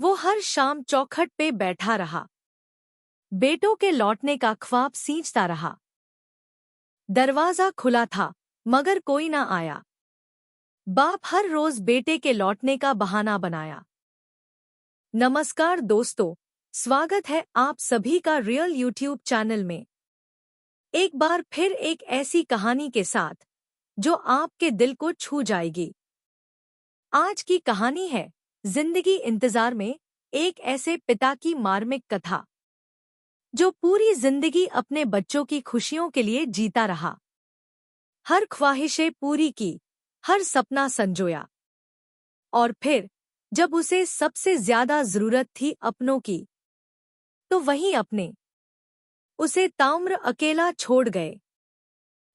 वो हर शाम चौखट पे बैठा रहा, बेटों के लौटने का ख्वाब सींचता रहा। दरवाजा खुला था, मगर कोई ना आया। बाप हर रोज बेटे के लौटने का बहाना बनाया। नमस्कार दोस्तों, स्वागत है आप सभी का रियल यूट्यूब चैनल में। एक बार फिर एक ऐसी कहानी के साथ जो आपके दिल को छू जाएगी। आज की कहानी है जिंदगी इंतजार में, एक ऐसे पिता की मार्मिक कथा जो पूरी जिंदगी अपने बच्चों की खुशियों के लिए जीता रहा। हर ख्वाहिशें पूरी की, हर सपना संजोया, और फिर जब उसे सबसे ज्यादा जरूरत थी अपनों की, तो वहीं अपने उसे ताउम्र अकेला छोड़ गए।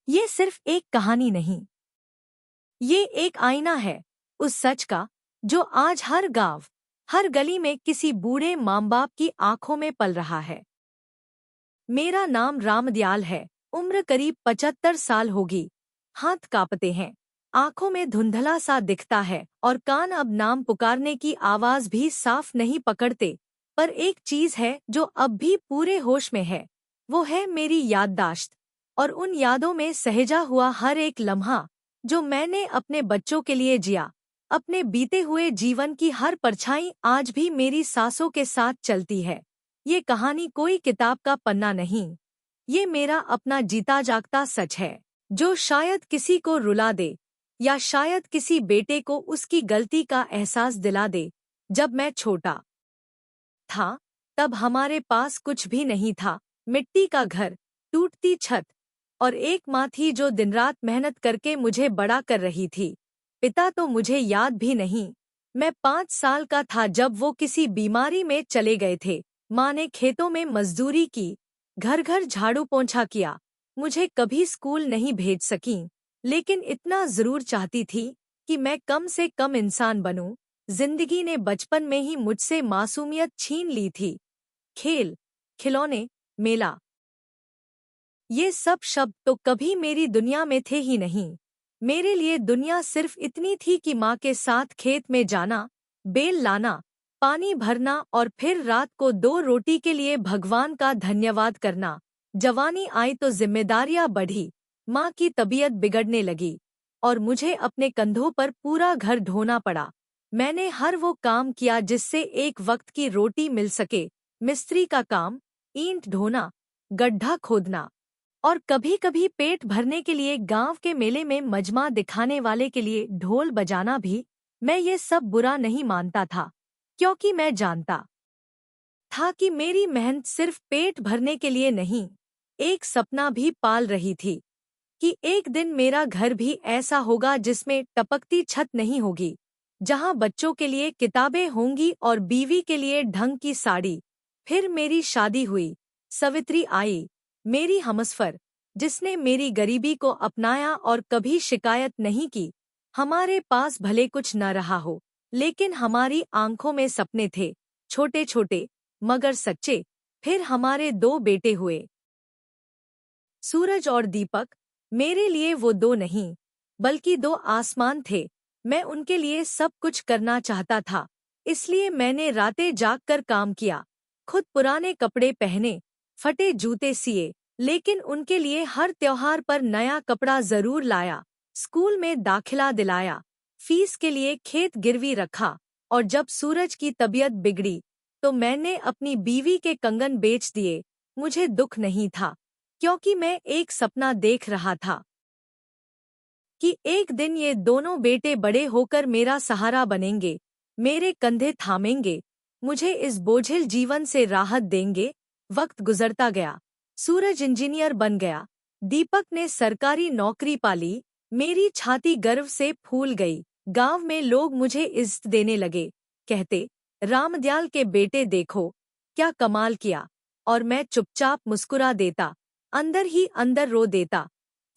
ये सिर्फ एक कहानी नहीं, ये एक आईना है उस सच का जो आज हर गांव, हर गली में किसी बूढ़े माँ बाप की आंखों में पल रहा है। मेरा नाम रामदयाल है, उम्र करीब 75 साल होगी। हाथ कांपते हैं, आंखों में धुंधला सा दिखता है और कान अब नाम पुकारने की आवाज भी साफ नहीं पकड़ते। पर एक चीज है जो अब भी पूरे होश में है, वो है मेरी याददाश्त और उन यादों में सहेजा हुआ हर एक लम्हा जो मैंने अपने बच्चों के लिए जिया। अपने बीते हुए जीवन की हर परछाई आज भी मेरी सांसों के साथ चलती है। ये कहानी कोई किताब का पन्ना नहीं, ये मेरा अपना जीता जागता सच है, जो शायद किसी को रुला दे या शायद किसी बेटे को उसकी गलती का एहसास दिला दे। जब मैं छोटा था, तब हमारे पास कुछ भी नहीं था। मिट्टी का घर, टूटती छत और एक माँ थी जो दिन रात मेहनत करके मुझे बड़ा कर रही थी। पिता तो मुझे याद भी नहीं। मैं 5 साल का था जब वो किसी बीमारी में चले गए थे। माँ ने खेतों में मजदूरी की, घर घर झाड़ू पोंछा किया। मुझे कभी स्कूल नहीं भेज सकी, लेकिन इतना जरूर चाहती थी कि मैं कम से कम इंसान बनूं। जिंदगी ने बचपन में ही मुझसे मासूमियत छीन ली थी। खेल, खिलौने, मेला, ये सब शब्द तो कभी मेरी दुनिया में थे ही नहीं। मेरे लिए दुनिया सिर्फ इतनी थी कि माँ के साथ खेत में जाना, बेल लाना, पानी भरना और फिर रात को 2 रोटी के लिए भगवान का धन्यवाद करना। जवानी आई तो जिम्मेदारियां बढ़ी, माँ की तबीयत बिगड़ने लगी और मुझे अपने कंधों पर पूरा घर ढोना पड़ा। मैंने हर वो काम किया जिससे एक वक्त की रोटी मिल सके। मिस्त्री का काम, ईंट ढोना, गड्ढा खोदना और कभी-कभी पेट भरने के लिए गांव के मेले में मजमा दिखाने वाले के लिए ढोल बजाना भी। मैं ये सब बुरा नहीं मानता था, क्योंकि मैं जानता था कि मेरी मेहनत सिर्फ पेट भरने के लिए नहीं, एक सपना भी पाल रही थी कि एक दिन मेरा घर भी ऐसा होगा जिसमें टपकती छत नहीं होगी, जहां बच्चों के लिए किताबें होंगी और बीवी के लिए ढंग की साड़ी। फिर मेरी शादी हुई, सवित्री आई, मेरी हमसफर, जिसने मेरी गरीबी को अपनाया और कभी शिकायत नहीं की। हमारे पास भले कुछ न रहा हो, लेकिन हमारी आंखों में सपने थे, छोटे छोटे मगर सच्चे। फिर हमारे 2 बेटे हुए, सूरज और दीपक। मेरे लिए वो 2 नहीं, बल्कि 2 आसमान थे। मैं उनके लिए सब कुछ करना चाहता था, इसलिए मैंने रातें जागकर काम किया, खुद पुराने कपड़े पहने, फटे जूते सिए, लेकिन उनके लिए हर त्योहार पर नया कपड़ा जरूर लाया। स्कूल में दाखिला दिलाया, फीस के लिए खेत गिरवी रखा, और जब सूरज की तबीयत बिगड़ी तो मैंने अपनी बीवी के कंगन बेच दिए। मुझे दुख नहीं था, क्योंकि मैं एक सपना देख रहा था कि एक दिन ये दोनों बेटे बड़े होकर मेरा सहारा बनेंगे, मेरे कंधे थामेंगे, मुझे इस बोझिल जीवन से राहत देंगे। वक्त गुजरता गया, सूरज इंजीनियर बन गया, दीपक ने सरकारी नौकरी पाली, मेरी छाती गर्व से फूल गई। गांव में लोग मुझे इज्जत देने लगे, कहते, रामदयाल के बेटे देखो क्या कमाल किया। और मैं चुपचाप मुस्कुरा देता, अंदर ही अंदर रो देता,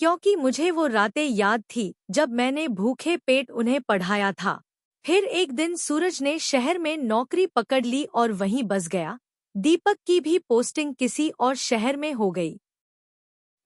क्योंकि मुझे वो रातें याद थी जब मैंने भूखे पेट उन्हें पढ़ाया था। फिर एक दिन सूरज ने शहर में नौकरी पकड़ ली और वहीं बस गया। दीपक की भी पोस्टिंग किसी और शहर में हो गई।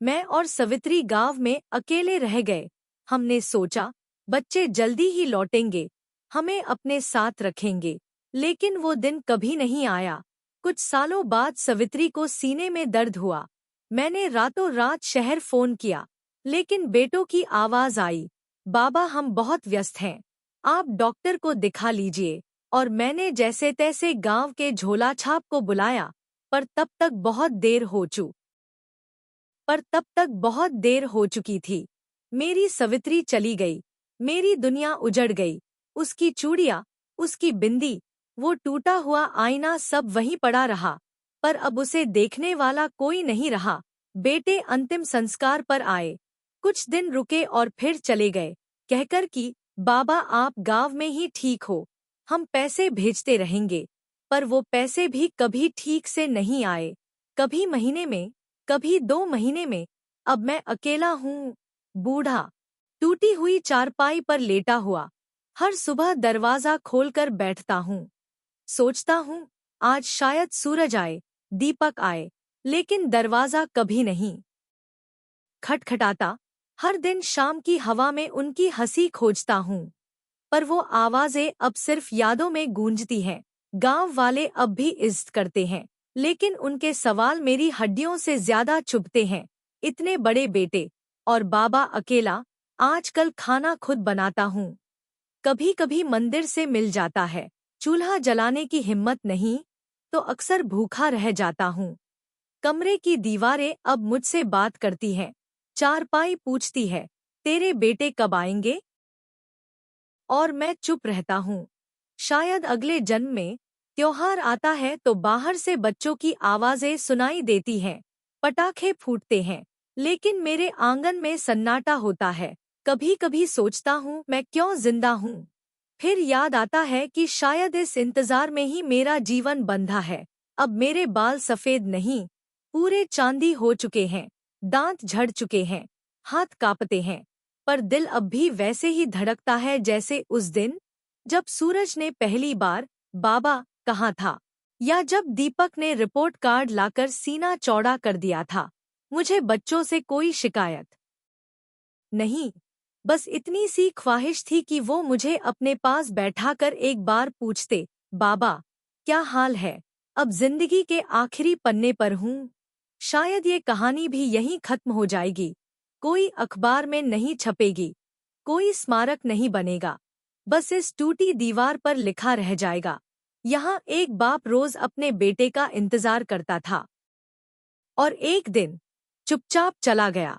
मैं और सवित्री गांव में अकेले रह गए। हमने सोचा, बच्चे जल्दी ही लौटेंगे, हमें अपने साथ रखेंगे। लेकिन वो दिन कभी नहीं आया। कुछ सालों बाद सवित्री को सीने में दर्द हुआ। मैंने रातों रात शहर फोन किया, लेकिन बेटों की आवाज आई, बाबा हम बहुत व्यस्त हैं, आप डॉक्टर को दिखा लीजिए। और मैंने जैसे तैसे गांव के झोला छाप को बुलाया, पर तब तक बहुत देर हो चुकी थी। मेरी सवित्री चली गई। मेरी दुनिया उजड़ गई। उसकी चूड़ियाँ, उसकी बिंदी, वो टूटा हुआ आईना सब वहीं पड़ा रहा, पर अब उसे देखने वाला कोई नहीं रहा। बेटे अंतिम संस्कार पर आए, कुछ दिन रुके और फिर चले गए, कहकर कि बाबा आप गांव में ही ठीक हो, हम पैसे भेजते रहेंगे। पर वो पैसे भी कभी ठीक से नहीं आए, कभी महीने में, कभी 2 महीने में। अब मैं अकेला हूँ, बूढ़ा, टूटी हुई चारपाई पर लेटा हुआ। हर सुबह दरवाजा खोलकर बैठता हूँ, सोचता हूँ आज शायद सूरज आए, दीपक आए, लेकिन दरवाजा कभी नहीं खटखटाता। हर दिन शाम की हवा में उनकी हंसी खोजता हूँ, पर वो आवाजें अब सिर्फ यादों में गूंजती हैं। गांव वाले अब भी इज्जत करते हैं, लेकिन उनके सवाल मेरी हड्डियों से ज्यादा चुभते हैं। इतने बड़े बेटे और बाबा अकेला। आजकल खाना खुद बनाता हूँ, कभी कभी मंदिर से मिल जाता है। चूल्हा जलाने की हिम्मत नहीं, तो अक्सर भूखा रह जाता हूँ। कमरे की दीवारें अब मुझसे बात करती हैं। चारपाई पूछती है, तेरे बेटे कब आएंगे? और मैं चुप रहता हूँ। शायद अगले जन्म में। त्योहार आता है तो बाहर से बच्चों की आवाजें सुनाई देती हैं, पटाखे फूटते हैं, लेकिन मेरे आंगन में सन्नाटा होता है। कभी कभी सोचता हूँ मैं क्यों जिंदा हूँ। फिर याद आता है कि शायद इस इंतजार में ही मेरा जीवन बंधा है। अब मेरे बाल सफेद नहीं, पूरे चांदी हो चुके हैं, दांत झड़ चुके हैं, हाथ कांपते हैं, पर दिल अब भी वैसे ही धड़कता है जैसे उस दिन, जब सूरज ने पहली बार बाबा कहा था, या जब दीपक ने रिपोर्ट कार्ड लाकर सीना चौड़ा कर दिया था। मुझे बच्चों से कोई शिकायत नहीं, बस इतनी सी ख्वाहिश थी कि वो मुझे अपने पास बैठाकर एक बार पूछते, बाबा क्या हाल है? अब जिंदगी के आखिरी पन्ने पर हूँ। शायद ये कहानी भी यहीं खत्म हो जाएगी। कोई अखबार में नहीं छपेगी, कोई स्मारक नहीं बनेगा, बस इस टूटी दीवार पर लिखा रह जाएगा, यहाँ एक बाप रोज अपने बेटे का इंतजार करता था और एक दिन चुपचाप चला गया।